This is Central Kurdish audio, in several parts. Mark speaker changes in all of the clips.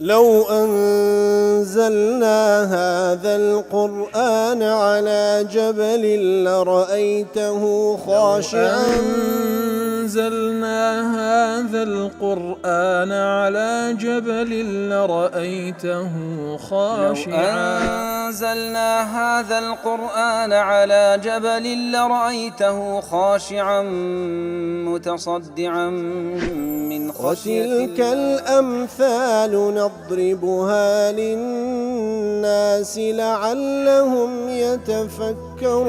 Speaker 1: لو أنزلنا هذا القرآن على جبل لرأيته خاشعا
Speaker 2: أنزلنا هذا القرآن على جبل لرأيته خاشعا
Speaker 3: أنزلنا هذا القرآن على جبل لرأيته خاشعا متصدعا من خشية
Speaker 1: وتلك
Speaker 3: الله.
Speaker 1: الأمثال نضربها للناس لعلهم يتفكرون.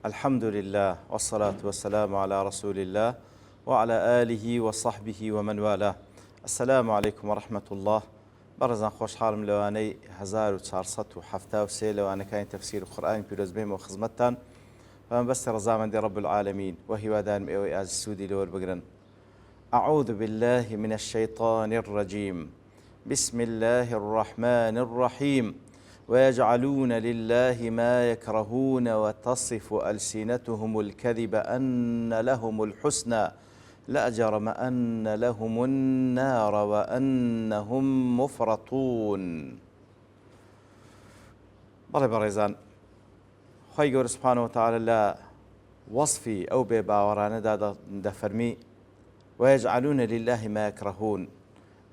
Speaker 4: الحمد لله والصلاة والسلام على رسول الله وعلى آله وصحبه ومن والاه. السلام عليكم ورحمة الله. برزان خوشحالم لوانەی 1473 لەوانەکانی تەفسیر قورئانی پیرۆزبێمەوە خزمەتتان بەمەبەستی ڕەزامەندی رب العالمين وهیوادارم ئێوەی ئازی سوودی لەوە بگرن. أعوذ بالله من الشيطان الرجيم. بسم الله الرحمن الرحيم. ويجعلون لله ما يكرهون وتصف ألسنتهم الكذب أن لهم الحسنى لا جرم أن لهم النار وأنهم مفرطون. بەڕێزان خی گەورە سوبحانەهو وتەعالە لە وەصفی ئەو بێباوەڕانەدا دەفەرمی ويجعلون لله ما يكرهون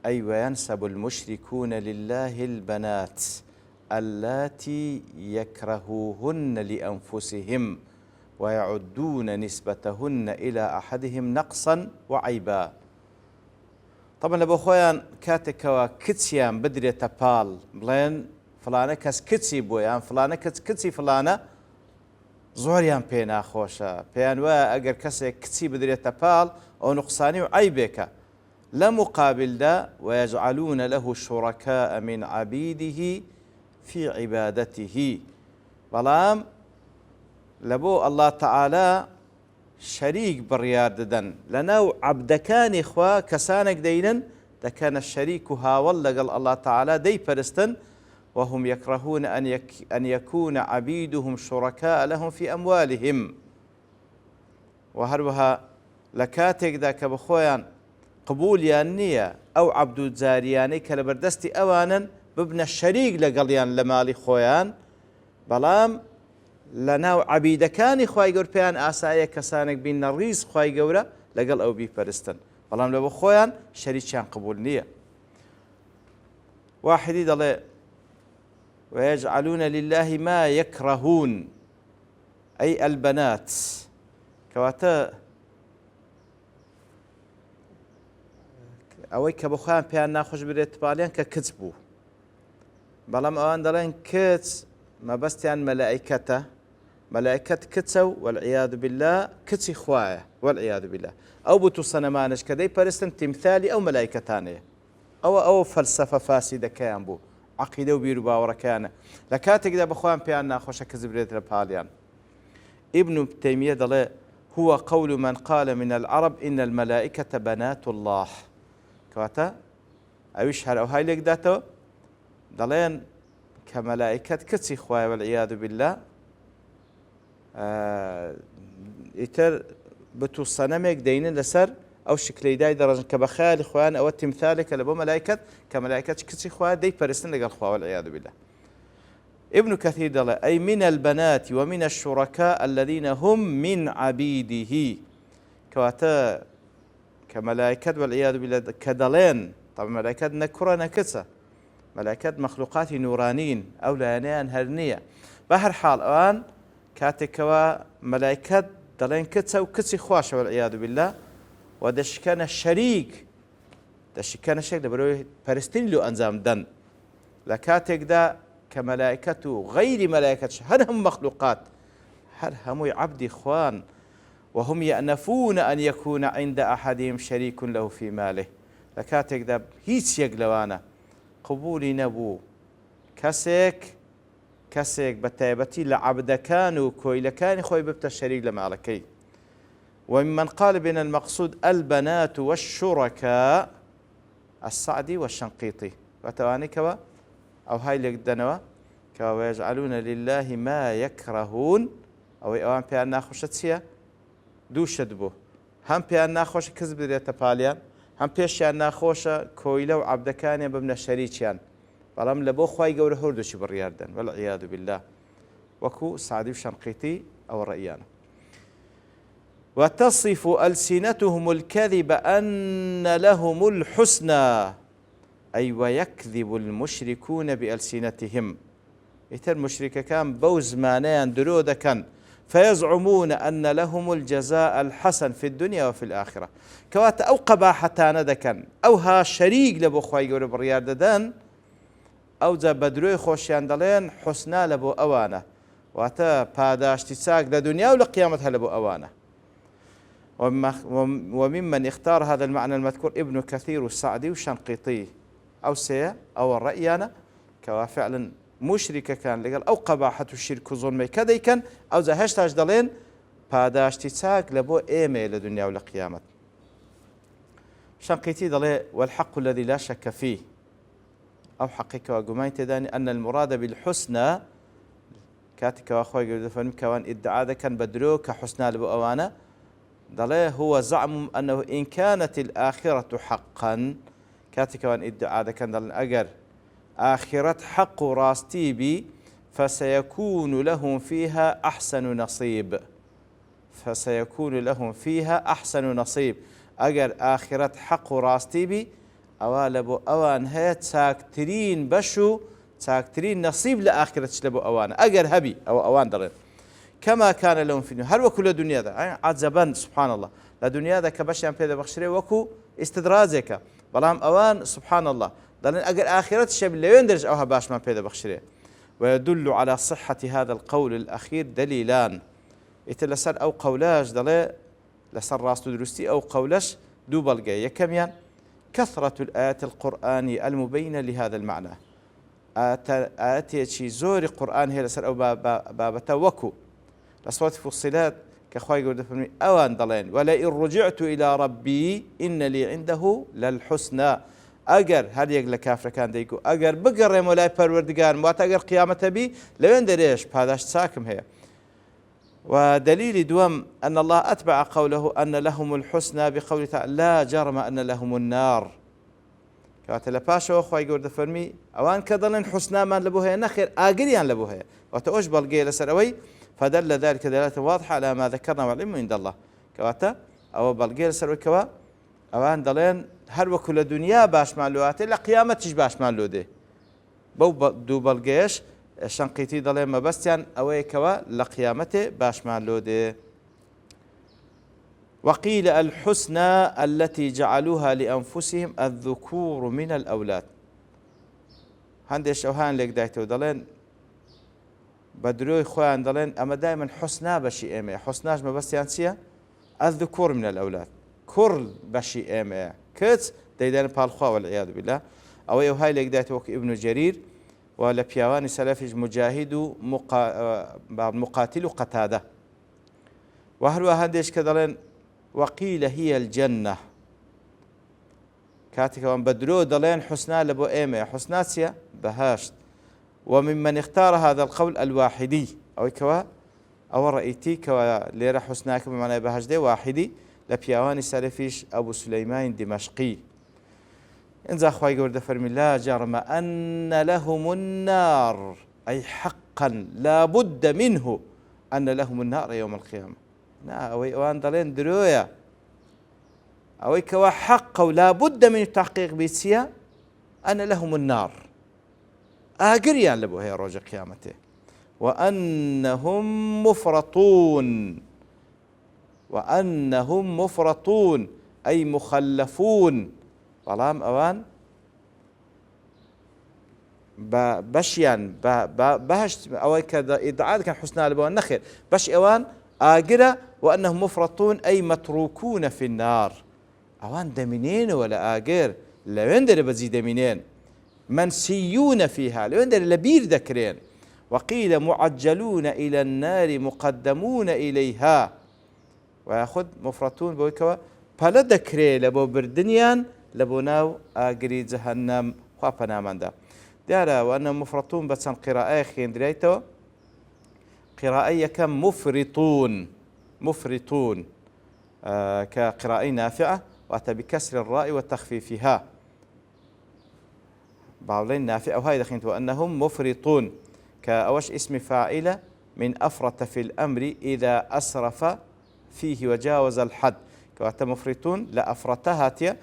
Speaker 4: أي وينسب المشركون لله البنات اللاتي يكرهوهن لأنفسهم ويعدون نسبتهن إلى أحدهم نقصا وعيبا. طبعا لبو خويان كاتكوا كتسيان بدرية بال بلين فلانة كس كتسي بويان فلانة كس كتسي فلانة زوريان بينا خوشا بيان وا أجر كسي كتسي بدرية بال أو نقصاني وعيبك لمقابل دا ويجعلون له شركاء من عبيده في عبادته. بەڵام لەبۆ الله تعالى شەریک بڕیار دەدەن لەناو عەبدەکانی خوا کەسانێک دەینن دەکەنە شەریک و هاوڵ لەگەڵ الله تعالى دەیپەرستن وهم يكرهون أن يكون عبيدهم شركاء لهم في أموالهم. وهروها لكاتێکدا کە بەخۆیان قبولیان نییە ئەو عەبد و جاریانەی کە لەبەردەستی ئەوانن ببنە شەریک لەگەڵیان لە ماڵی خۆیان. بەڵام لەناو عەبیدەکانی خوای گەورە پێیان ئاساییە کەسانێک بینە ڕیز خوای گەورە لەگەڵ ئەو بیپەرستن بەڵام لەبۆ خۆیان شەریکیان قبول نییە. واحدی دەڵێ ويجعلون لله ما يكرهون أي البنات کەواتە ئەوەی کە بە خۆیان پێیان ناخۆش برێت باڵیان کە کچ بوو. بەڵام ئەوان دەڵێن کچ مەبەستیان مەلائیکەتە مەلائیکەت کچە و والعیاذ بالله کچی خوایە والعیاذ بالله. ئەو بوت و سەنەمانش کە دەیپەرستن تیمثالی ئەو مەلائیکەتانەیە. ئەوە فەلسەفە فاسیدەکەیان بوو عەقیدە و بیر و باوەڕەکەیانە لە کاتێکدا بەخۆیان پێیان ناخۆشە کەس برێت لە پاڵیان. ابن تيمية دەڵێ هو قول من قال من العرب إن الملائكة بنات الله. کەواتە ئەویش هەر ئەو های لێک داتەوە دەڵێن کە مەلائیکەت کچی خوایە والعیاذ بالله. ئیتر بت و سەنەمێک دەینن لەسەر ئەو شکلەی دای دەڕژن کە بە خەیالی خۆیان ئەوە تیمثالێکە لە بۆ مەلائیکەت کە مەلائیکەت کچی خوایە دەیپەرستن لەگەڵ خوا والعیاذ بالله. ابن كثير دەڵێ أي من البنات ومن الشركاء الذين هم من عبيده. کەواتە کە مەلائیکەت والعیاذ بالله کە دەڵێن طبعا مەلائیکەت نەکوڕە نەکچە مەلائیکەت مەخلوقاتی نورانین ئەو لایەنەیان هەر نییە. بە هەر حاڵ ئەوان کاتێکەوە مەلائیکەت دەڵێن کچە و کچی خواشە والعیاذ بالله و دەشکەنە شەریک لەبەرەوەی پەرستنی لێ ئەنجام دەن لە کاتێکدا کە مەلائیکەت و غەیری مەلائیکەتش هەر هەموو مەخلوقات هەر هەمووی عەبدی خوان وهم يأنفون أن يكون عند أحدهم شريك له في ماله. لە کاتێکدا هیچ یەک لەوانە قبولی نەبوو کەسێک بە تایبەتی لە عەبدەکان و کۆیلەکانی خۆی ببتە شەریک لە ماڵەکەی. ومن قال بين المقصود البنات والشركاء السعدي والشنقيطي. وتوانيكوا أو هاي لێک دەنەوە کە ويجعلون لله ما يكرهون ئەوەی ئەوان پێیان ناخۆشە چییە؟ دووشت بوو هەم پێیان ناخۆشە کەس بدرێتە پالیان هەم پێشیان ناخۆشە کۆیلە و عەبدەکانیان ببنە شەریکیان بەڵام لە بۆ خوای گەورە هەردووشی بڕیاردەن وەالعیاذ بالله وەکو سعدی و شەنقیتی ئەوە ڕەئیانە. وتصف ألسنتهم الكذب أن لهم الحسنى أي ويكذب المشركون بألسنتهم إتر مشرك كان بوز مانيان درودة كان فيزعمون أن لهم الجزاء الحسن في الدنيا وفي الآخرة كوات أو قباحتان دكن أو ها شريك لبو خواي قولي بريار ددان أو ذا بدروي خوشيان دلين حسنا لبو أوانا واتا پاداشتی ساق لدنيا ولقيامتها لبو أوانا. وممن اختار هذا المعنى المذكور ابن كثير والسعدي والشنقيطي أو سيا أو الرأيانا كوا فعلا مشرك كان لقال أو قباحة الشرك ظلمي كذا كان أو ذا هشتاج دلين پاداشتی ساق لبو إيمي لدنيا ولقيامت. شنقيطي دلي والحق الذي لا شك فيه أو حقيقة وقمين تداني أن المراد بالحسنى كاتك وأخوي قبل فهم كوان ادعاء كان بدرو كحسنى لبو أوانا دلي هو زعم أنه إن كانت الآخرة حقا كاتك وان ادعاء كان دلن أجر آخرة حق راستي بي فسيكون لهم فيها أحسن نصيب فسيكون لهم فيها أحسن نصيب أجر آخرة حق راستي بي أوالبو أوان هي تاكترين بشو تاكترين نصيب لآخرة لبو أوان أجر هبي أو أوان درين كما كان لهم في هل وكل دنيا ذا عذبا سبحان الله لدنيا ذا كبشان بيدا بخشري وكو استدراجك بلام أوان سبحان الله دلين أجر آخرة الشيء اللي يندرج أوها باش ما بيدا بخشري. ويدل على صحة هذا القول الأخير دليلان يتلسر أو قولاش دلي لسر راس درستي أو قولش دوبلجا يكميان كثرة الآيات القرآنية المبينة لهذا المعنى آيات شي زور قرآن هي لسر أو بابتا وكو لصوت فصلات كخواي قول دفرمي أوان دلين ولئن رجعت إلى ربي إن لي عنده للحسنى أجر هل يقل كافر كان ديكو أجر بقر مولاي پروردگار موات أجر قيامته بي لوين دريش بهذاش ساكم هي. ودليل دوم أن الله أتبع قوله أن لهم الحسنى بقوله تعالى لا جرم أن لهم النار كاتل باشا أخوي يقول دفرمي أوان كذلن حسنى من لبوها نخير آجريان لبوها وتأوش بالجيل سروي فدل ذلك دلالة واضحة على ما ذكرنا والعلم عند الله كواتا أو بالجيل سروي كوا أوان دلين هر وكل دنيا باش معلوات إلا قيامتش باش معلو دي بو دو بالجيش شنقيتي دلين ما بس يعني أوي كوا لقيامته باش معلو دي. وقيل الحسنى التي جعلوها لأنفسهم الذكور من الأولاد هندش أوهان لك دايتو دلين بدروي خوان دلين أما دائما حسنى بشي إيمي حسناش ما بس ينسيها الذكور من الأولاد كرل بشي إيمي كت دايدان بالخوا والعياذ بالله أو يوهاي لك دايتو ابن جرير ولا بيواني سلفج مجاهد مقاتل قتادة وهل هندش كدلين وقيل هي الجنة كاتك وان بدرو دلين حسنى لبو إيمي حسناتيا بهاشت. وممن اختار هذا القول الواحدي أو كوا أو رأيتي كوا ليرى حسناك بمعنى بهجدي واحدي لبيواني سلفيش أبو سليمان دمشقي إنزا أخوي يقول دفرمي لا جرم أن لهم النار أي حقا لا بد منه أن لهم النار يوم القيامة نا أوي وان دلين درويا أوي كوا حق ولا بد من التحقيق بيتسيا أن لهم النار آقريان لبو هي روج قيامته وأنهم مفرطون أي مخلفون ظلام أوان بشيان بهشت أو كذا إدعاء كان حسنا لبو النخير بش أوان آقرة وأنهم مفرطون أي متروكون في النار أوان دمينين ولا آقر لا يندر بزي دمينين منسيون فيها لو يندر لبير ذكرين. وقيل معجلون إلى النار مقدمون إليها ويأخذ مفرطون بويكوا فلا ذكري لبو بردنيان لبو ناو آقري جهنم خوابنا من دا دارا وأنهم مفرطون بس قراءة خين دريتو قراءة كم مفرطون كقراءة نافعة وأتى بكسر الراء وتخفيفها باولين نافعة وهاي دخلت وأنهم مفرطون كأوش اسم فاعلة من أفرط في الأمر إذا أسرف فيه وجاوز الحد كواتا مفرطون لا أفرطها تيا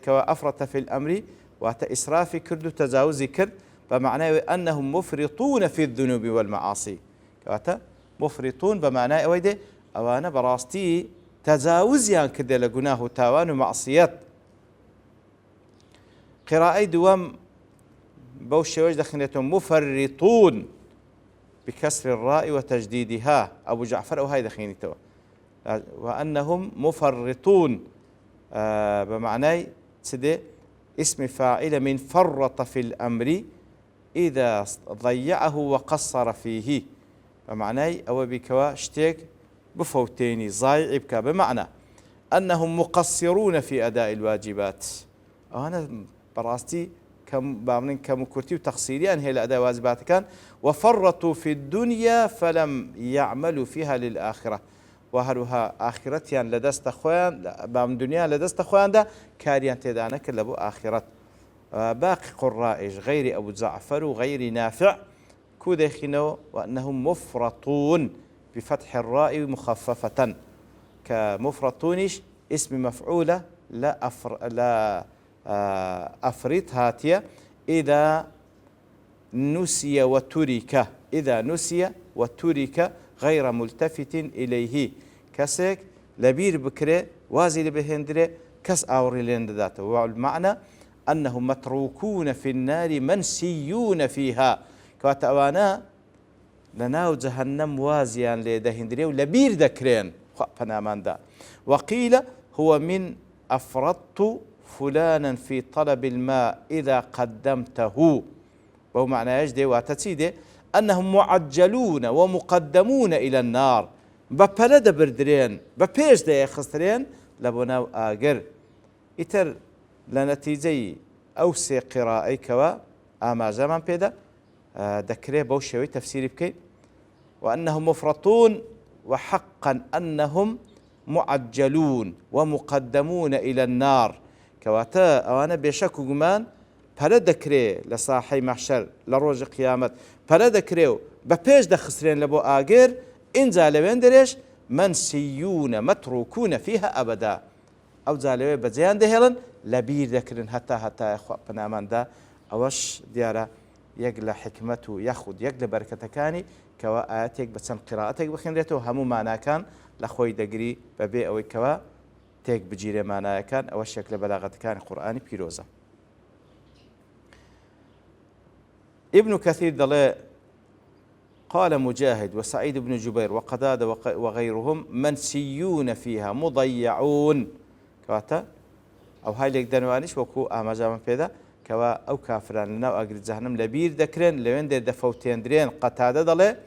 Speaker 4: كوا أفرط في الأمر واتا إسرافي كرد تجاوزي كرد بمعنى أنهم مفرطون في الذنوب والمعاصي كواتا مفرطون بمعنى أويدي أوانا براستي تجاوزيان كرد لقناه تاوان ومعصيات قراءة دوام بوشي وجد دخلتهم مفرطون بكسر الراء وتجديدها أبو جعفر أو هاي دخينته وأنهم مفرطون بمعنى سدي اسم فاعل من فرط في الأمر إذا ضيعه وقصر فيه بمعنى أو بكوا شتيك بفوتيني ضايع بك بمعنى أنهم مقصرون في أداء الواجبات أنا براستي كم كرتي وتقصيريان هي الأداء واجبات كان وفرطوا في الدنيا فلم يعملوا فيها للآخرة وهروها آخرتيان لدست خوان بام دنيا لدست خوان ده كاريان تدانك لبو آخرت باقي قرائج غير أبو جعفر وغير نافع كودخنو وأنهم مفرطون بفتح الراء مخففة كمفرطونش اسم مفعولة لا أفرط هاتية إذا نسي وترك إذا نسي وترك غير ملتفت إليه كسك لبير بكرة وازي بهندرة كس أوري لنداته والمعنى أنهم متروكون في النار منسيون فيها كواتوانا لناو جهنم وازيان لدهندرة ولبير ذكرين فنامان دا وقيل هو من أفرطت فلانا في طلب الماء إذا قدمته وهو معنى يجدي واتتسيدي أنهم معجلون ومقدمون إلى النار بپلد بردرين بپیش ده خسترين لبناو آگر إتر لنتيجي أو سي قراءي كوا آما زمان بيدا دكري بوشوي تفسيري بكي وأنهم مفرطون وحقا أنهم معجلون ومقدمون إلى النار كواتا أوانا بيشكو جمان پەلە دەکرێ لە ساحەی مەحشەر لە ڕۆژی قیامەت پەلە دەکرێ و بە پێش دەخسرێن لە بۆ ئاگر ئینجا لەوێن دەرێش منسیونە مەتروکونە فیها ئەبەدا ئەو جا لەوێ بەجێیان دەهێڵن لە بیر دەکردن هەتا پەناماندا ئەوەش دیارە یەک لە حکمەت و یەخود یەک لە بەرەکەتەکانی کەوا ئاەتێک بە چەند قیراءەتێک بخوێنرێتەوە هەموو ماناکان لە خۆی دەگری بەبێ ئەوەی کەوا تێک بگیرێ مانایەکان ئەوە شێک لە بەلاغەتەکانی قورئانی پیرۆزە. ابن كثير دلي قال مجاهد وسعيد بن جبير وقتادة وغيرهم منسيون فيها مضيعون كواتا أو هاي ليك دنوانيش وكو أمازام بيدا كوا أو كافران لنا وأجر جهنم لبير ذكرين لوين دفوتين درين قتادة دلي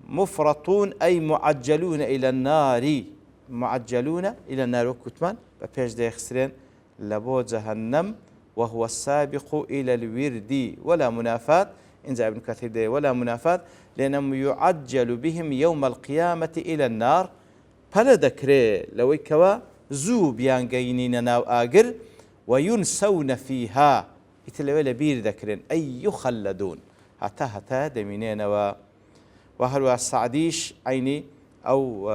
Speaker 4: مفرطون أي معجلون إلى النار معجلون إلى النار وكتمان ببيش دي خسرين لبو جهنم وهو السابق إلى الورد ولا منافات إن جاء ابن كثير دي ولا منافات لأنهم يعجل بهم يوم القيامة إلى النار فلا ذكري لو كوا زوب يانجينين ناو آجر وينسون فيها يتلوي لبير ذكرين أي يخلدون حتى دمينين وهل السعديش عيني أو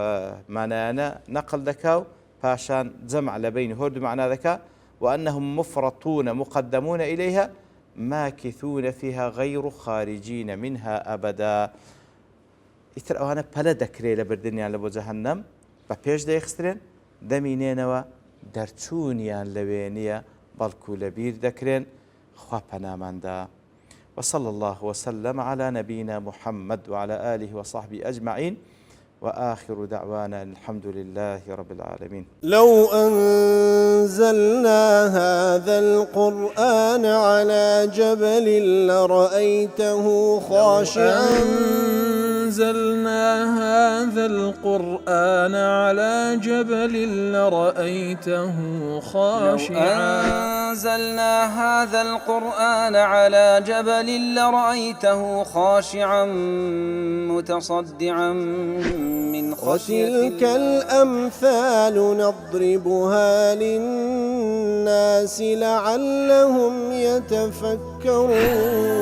Speaker 4: معنانا نقل ذكاو باشان جمع لبين هرد معنى ذكاء وأنهم مفرطون مقدمون إليها ماكثون فيها غير خارجين منها أبدا إتر أوانا بلا دكري لبردنيان لبو جهنم بپیش دا يخسترين دمينينوا درچونيان لوينيا بلكو لبير دكرين خواه پنامان دا وصلى الله وسلم على نبينا محمد وعلى آله وصحبه أجمعين وآخر دعوانا الحمد لله رب العالمين.
Speaker 1: لو أنزلنا هذا القرآن على جبل لرأيته خاشعا
Speaker 2: أنزلنا هذا القرآن على جبل لرأيته خاشعا
Speaker 3: أنزلنا هذا القرآن على جبل لرأيته خاشعا متصدعا من خشية
Speaker 1: وتلك الأمثال نضربها للناس لعلهم يتفكرون